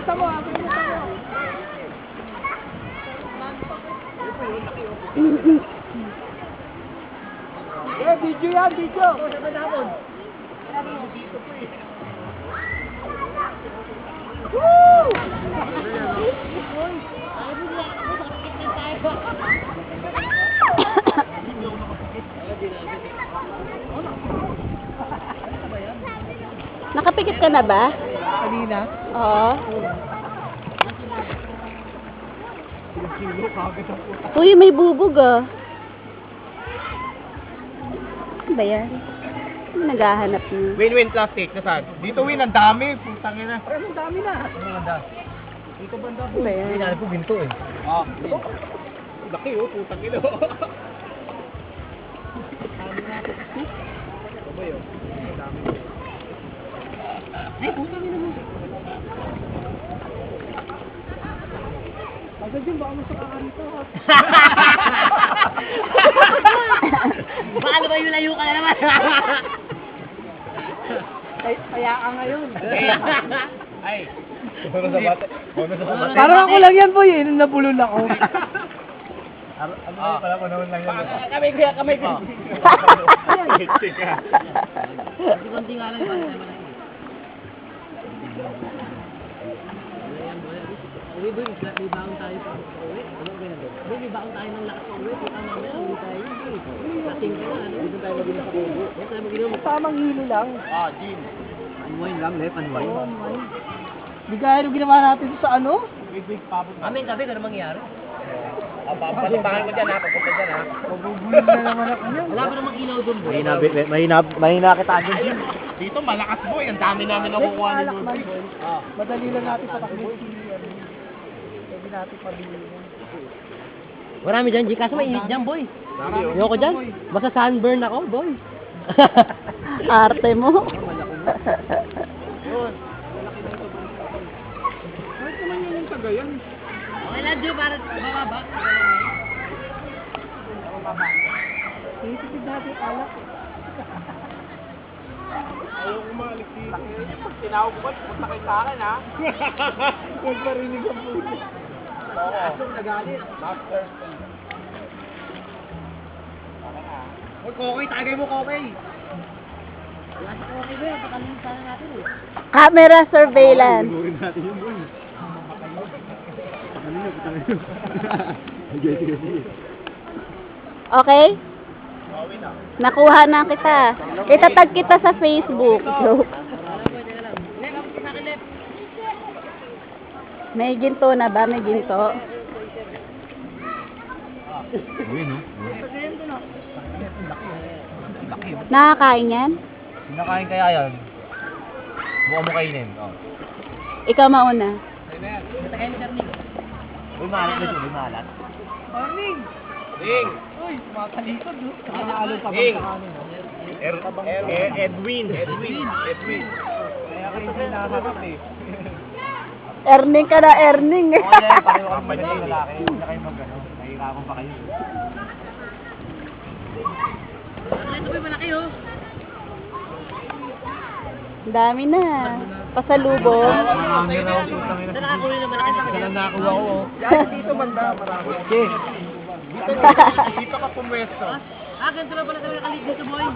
Pinta mo, pinta mo. Video yan, video. Woo! Nakapikit ka na ba? Kanina? Oo. Uy, may bubog ah. Ano ba yan? Ano naghahanap niyo? Win-win plastic, nasaan? Dito Win, ang dami. Putang ina. Ay, ang dami na. Dito banda Ano ba yan? Hindi po ginto eh. Ah, laki oh, putang ina. Sabay oh. Ang dami. Ay, putang ina mo. Agad yun, baka masaka rito. Baka naman yung layo ka na naman. Kaya ka ngayon. Ay. Puno sa bate. Puno sa bate. Parang ako lang yan, boy. Nung nabulol ako. Ano pala ko naman lang yan. Kamay ko yan, kamay ko. Tika. Kunti nga lang yung uwi boy, may baon tayo pa uwi. Ano ba yan? Boy, may baon tayo ng lakas pa uwi. Kita namin, uwi tayo. Lasing ka na, ano? Dito tayo mag-inom sa bubo. Dito tayo mag-inom. Tamang hilo lang. Ah, gin. Unwind lang, left, unwind. Di kaya nung ginawa natin sa ano? Big pabog. Amin, sabi, ano mangyari? Papalipakan ko dyan ha, papunta dyan ha. Mabubulol na naman ako yan. Wala pa namang ilaw doon, boy. Mahina kita dyan. Dito malakas boy, ang dami namin nakukuha ni Alak man, Lord. boy. Madali lang natin sa takbo. Pwede natin pabili. Marami dyan, G. Kaso mainit dyan, boy. Ayoko dyan. Basta sunburn ako, boy. Arte mo. Yun. Kahit naman yun yung tagayan. Okay lang, G. Para bababa. Tinitipid natin alak. Ayaw umalik dito. Pag tinawag ko, punta kayo sa akin ha. Huwag marinig ang puso. Oo. Asong nagalit. Master. Uy, Kokay, tagay mo, Kokay. Okay, boy. Pakalim sana natin, eh. Camera surveillance. Gugurin natin yung boy. Ano na, putang ina. Sige. Okay? Nakuha na kita. Itatag kita sa Facebook. Joke. May ginto na ba? May ginto? Uy, no? Nakakain yan? Sinakain kaya yan? Buka mo kainin. Oh. Ikaw mauna. Uy, malat na siya. Malat. Morning! Ding! Uy, matalikod. Nakaalong pa ba Ding! sa kanin? Edwin. Kaya kayo hindi nakaharap eh. Earning ka na, earning. Okay, pareho kami magaling lalaki. Huwag na kayo mag-ano. Nahihirapan pa kayo. Ang dami na. Pasalubong. Marami raw putang ina. Isa lang nakakuha ko. Yan, dito banda. Marami. Okay. Dito ka pumwesto. Ganito na pala kami nakalig dito, boy.